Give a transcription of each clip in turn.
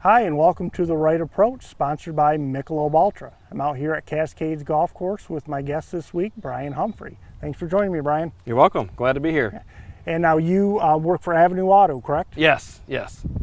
Hi, and welcome to The Right Approach, sponsored by Michelob Ultra. I'm out here at Cascades Golf Course with my guest this week, Brian Humphrey. Thanks for joining me, Brian. You're welcome. Glad to be here. And now you work for Avenue Auto, correct? Yes.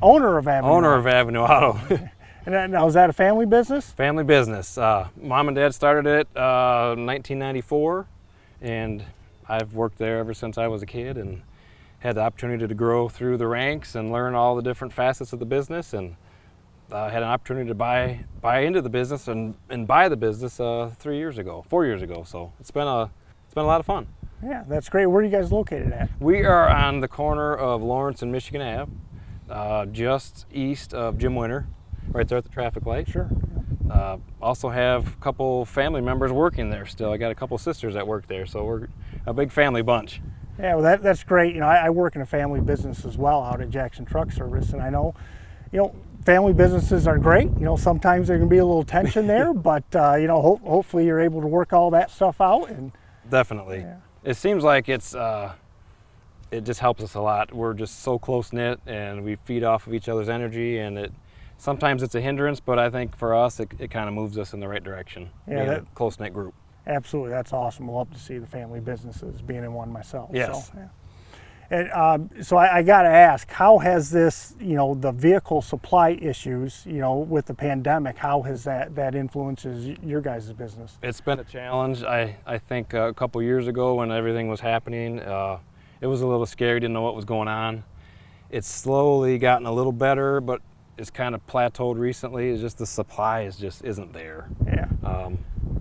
Owner of Avenue Owner Auto. of Avenue Auto. And now, is that a family business? Family business. Mom and Dad started it 1994, and I've worked there ever since I was a kid and had the opportunity to grow through the ranks and learn all the different facets of the business, and had an opportunity to buy into the business and buy the business 4 years ago. So it's been a lot of fun. Yeah, that's great. Where are you guys located at? We are on the corner of Lawrence and Michigan Ave, just east of Jim Winter, right there at the traffic light. Sure. Also have a couple family members working there still. I got a couple sisters that work there, so we're a big family bunch. Yeah, well, that's great. You know, I work in a family business as well out at Jackson Truck Service, and I know, family businesses are great. Sometimes there can be a little tension there, but hopefully you're able to work all that stuff out. And definitely, yeah. It seems like it just helps us a lot. We're just so close knit, and we feed off of each other's energy, and sometimes it's a hindrance, but I think for us it kind of moves us in the right direction. Yeah, being a close knit group. Absolutely, that's awesome. I love to see the family businesses, being in one myself. Yes. So, yeah. And so I got to ask, how has this, the vehicle supply issues, with the pandemic, how has that influences your guys' business? It's been a challenge. I think a couple years ago when everything was happening, it was a little scary, didn't know what was going on. It's slowly gotten a little better, but it's kind of plateaued recently. It's just the supply isn't there. Yeah.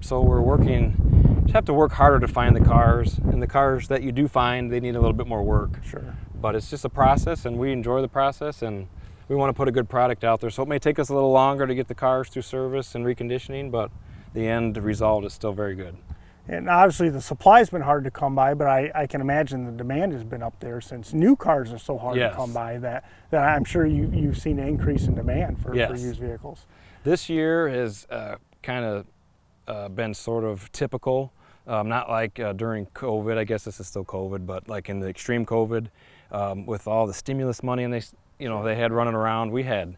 So we're just have to work harder to find the cars, and the cars that you do find, they need a little bit more work. Sure. But it's just a process, and we enjoy the process, and we want to put a good product out there. So it may take us a little longer to get the cars through service and reconditioning, but the end result is still very good. And obviously the supply's been hard to come by, but I can imagine the demand has been up there since new cars are so hard Yes. to come by that I'm sure you've seen an increase in demand for Yes. used vehicles. This year has kind of been sort of typical, not like during COVID. I guess this is still COVID, but like in the extreme COVID, with all the stimulus money and they had running around, we had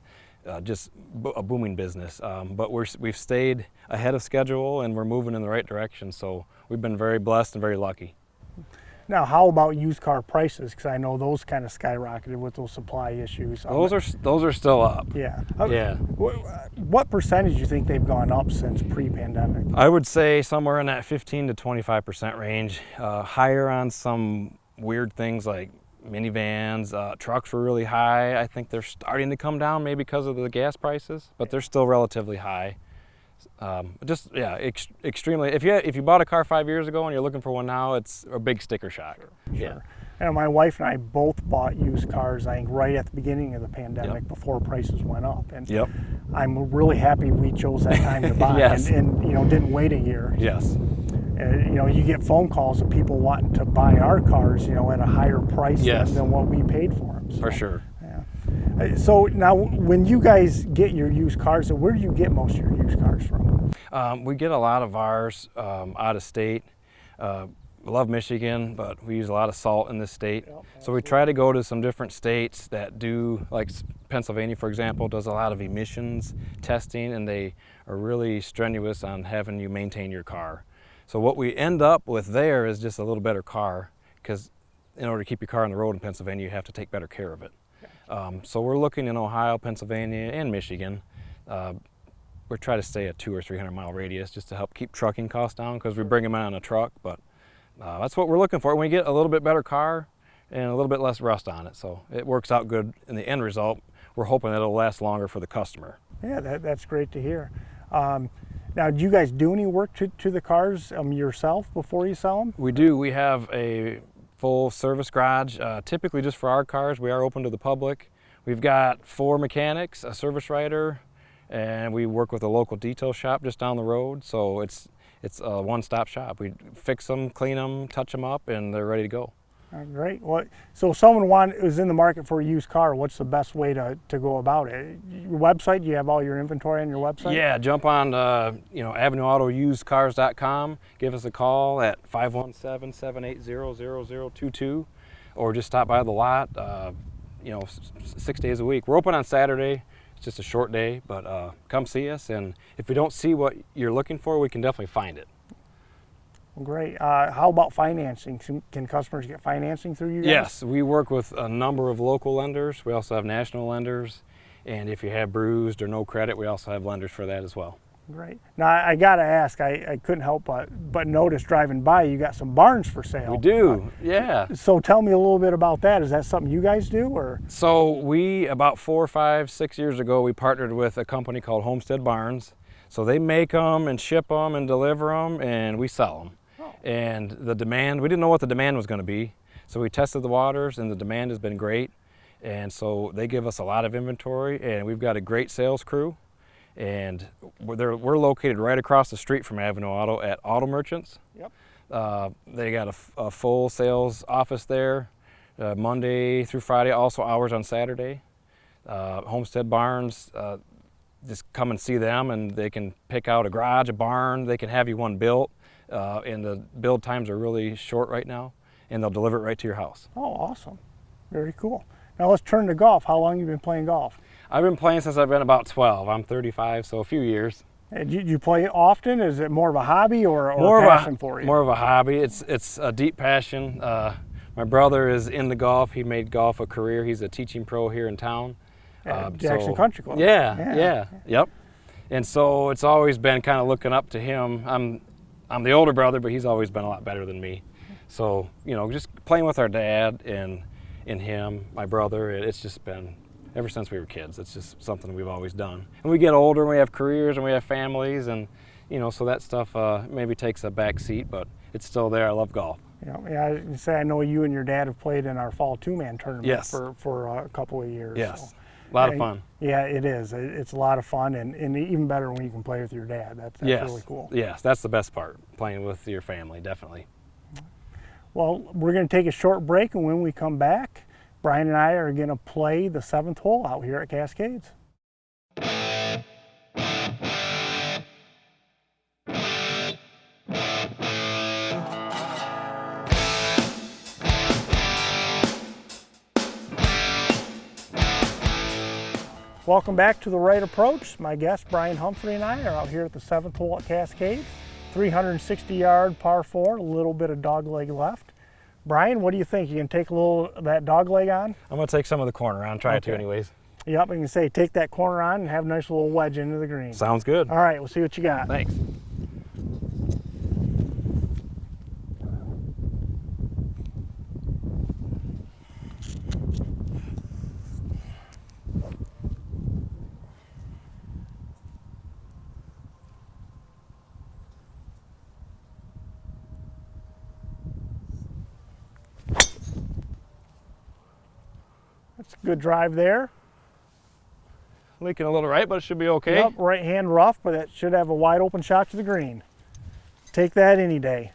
just a booming business. But we've stayed ahead of schedule, and we're moving in the right direction. So we've been very blessed and very lucky. Now, how about used car prices? Because I know those kind of skyrocketed with those supply issues. Those are still up. Yeah. Yeah. What percentage do you think they've gone up since pre-pandemic? I would say somewhere in that 15 to 25% range. Higher on some weird things like minivans. Trucks were really high. I think they're starting to come down maybe because of the gas prices, but they're still relatively high. Extremely. If you bought a car 5 years ago and you're looking for one now, it's a big sticker shock. Sure. Yeah. And my wife and I both bought used cars, I think, right at the beginning of the pandemic, Yep. before prices went up. And Yep. I'm really happy we chose that time to buy. Yes. and didn't wait a year. Yes. You get phone calls of people wanting to buy our cars, at a higher price Yes. than what we paid for them. So, For sure. yeah. So now, when you guys get your used cars, where do you get most of your used cars from? We get a lot of ours out of state. We love Michigan, but we use a lot of salt in this state. Yep, so we try to go to some different states that do, like Pennsylvania, for example, does a lot of emissions testing, and they are really strenuous on having you maintain your car. So what we end up with there is just a little better car, because in order to keep your car on the road in Pennsylvania, you have to take better care of it. So we're looking in Ohio, Pennsylvania, and Michigan. We try to stay a 200 or 300 mile radius just to help keep trucking costs down, because we bring them in on a truck. But that's what we're looking for. When we get a little bit better car and a little bit less rust on it, so it works out good in the end result. We're hoping that it'll last longer for the customer. Yeah, that's great to hear. Now, do you guys do any work to the cars yourself before you sell them? We do. We have a full service garage, typically just for our cars. We are open to the public. We've got 4 mechanics, a service writer, and we work with a local detail shop just down the road. So it's a one-stop shop. We fix them, clean them, touch them up, and they're ready to go. Great. So if someone is in the market for a used car, what's the best way to go about it? Your website, do you have all your inventory on your website? Yeah, jump on avenueautousedcars.com. Give us a call at 517-780-0022, or just stop by the lot 6 days a week. We're open on Saturday, It's just a short day, but come see us, and if we don't see what you're looking for, we can definitely find it. Well, great. How about financing? Can customers get financing through you guys? Yes, we work with a number of local lenders. We also have national lenders, and if you have bruised or no credit, we also have lenders for that as well. Great. Now I got to ask, I couldn't help but notice driving by you got some barns for sale. We do, yeah. So tell me a little bit about that. Is that something you guys do, or? So we, about 4, 5, 6 years ago, we partnered with a company called Homestead Barns. So they make them and ship them and deliver them, and we sell them. Oh. And the demand, we didn't know what the demand was going to be. So we tested the waters, and the demand has been great. And so they give us a lot of inventory, and we've got a great sales crew. And we're located right across the street from Avenue Auto at Auto Merchants. Yep. They got a full sales office there, Monday through Friday, also hours on Saturday. Homestead Barns, just come and see them, and they can pick out a garage, a barn. They can have you one built, and the build times are really short right now, and they'll deliver it right to your house. Oh, awesome. Very cool. Now let's turn to golf. How long have you been playing golf? I've been playing since I've been about 12. I'm 35, so a few years. And you play it often? Is it more of a hobby or a passion for you? More of a hobby. It's a deep passion. My brother is into golf. He made golf a career. He's a teaching pro here in town. At Jackson Country Club. Yeah, yep. And so it's always been kind of looking up to him. I'm the older brother, but he's always been a lot better than me. So, you know, just playing with our dad and him, my brother, it's just been, ever since we were kids, it's just something we've always done. And we get older, and we have careers, and we have families, and, you know, so that stuff maybe takes a back seat, but it's still there. I love golf. Yeah, I know you and your dad have played in our fall two-man tournament. Yes. for a couple of years. Yes. So. A lot of fun. Yeah, it is. It's a lot of fun, and even better when you can play with your dad. That's really cool. Yes, that's the best part, playing with your family, definitely. Well, we're going to take a short break, and when we come back, Brian and I are going to play the 7th hole out here at Cascades. Welcome back to The Right Approach. My guest, Brian Humphrey, and I are out here at the 7th hole at Cascades. 360-yard par 4, a little bit of dogleg left. Brian, what do you think? You can take a little of that dogleg on? I'm going to take some of the corner on, try it to anyways. Yep, and you say take that corner on and have a nice little wedge into the green. Sounds good. All right, we'll see what you got. Thanks. That's a good drive there. Leaking a little right, but it should be okay. Yep, right hand rough, but it should have a wide open shot to the green. Take that any day.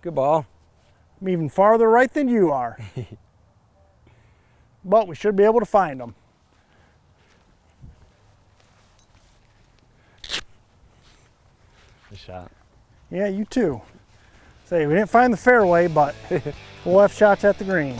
Good ball. I'm even farther right than you are. But we should be able to find them. Good shot. Yeah, you too. Say, we didn't find the fairway, but we'll have shots at the green.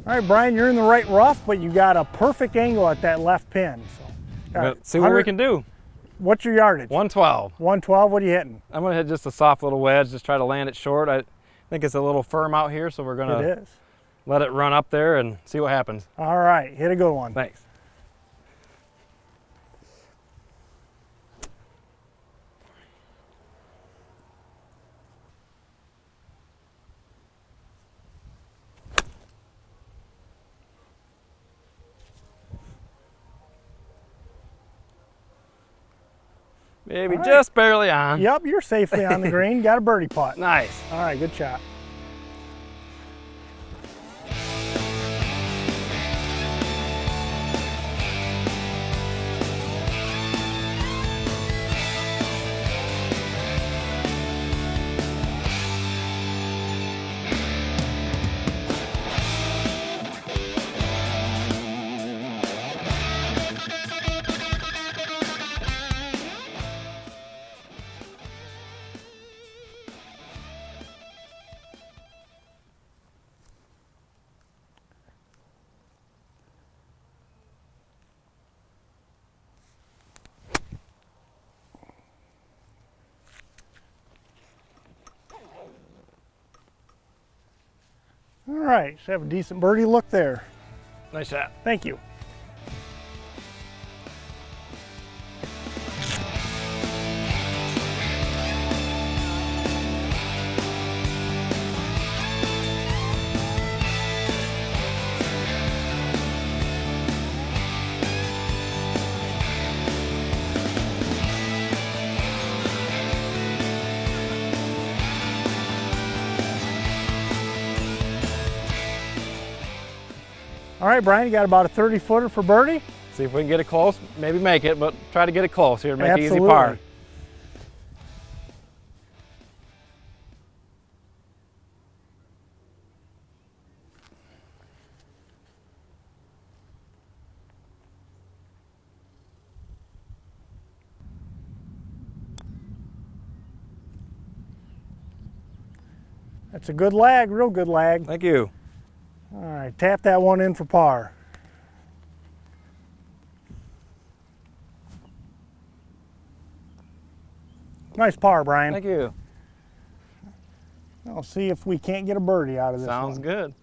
All right, Brian, you're in the right rough, but you got a perfect angle at that left pin. So, Let's see what we can do. What's your yardage? 112. 112, what are you hitting? I'm going to hit just a soft little wedge, just try to land it short. I think it's a little firm out here, so we're going to let it run up there and see what happens. All right, hit a good one. Thanks. Maybe All right. just barely on. Yep, you're safely on the green. Got a birdie putt. Nice. All right, good shot. All right, should have a decent birdie look there. Nice shot. Thank you. All right, Brian, you got about a 30-footer for birdie? See if we can get it close. Maybe make it, but try to get it close here to make it easy Absolutely. par. That's a good lag, real good lag. Thank you. All right, tap that one in for par. Nice par, Brian. Thank you. I'll see if we can't get a birdie out of this Sounds one. good.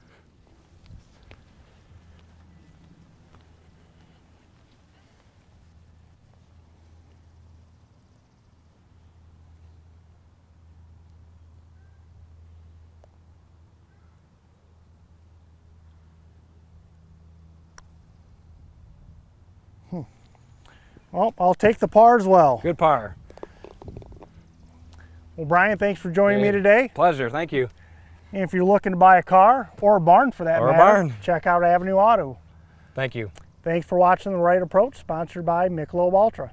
Well, I'll take the par as well. Good par. Well, Brian, thanks for joining me Hey, today. Pleasure. Thank you. And if you're looking to buy a car, or a barn for that Or a matter, barn. check out Avenue Auto. Thank you. Thanks for watching The Right Approach, sponsored by Michelob Ultra.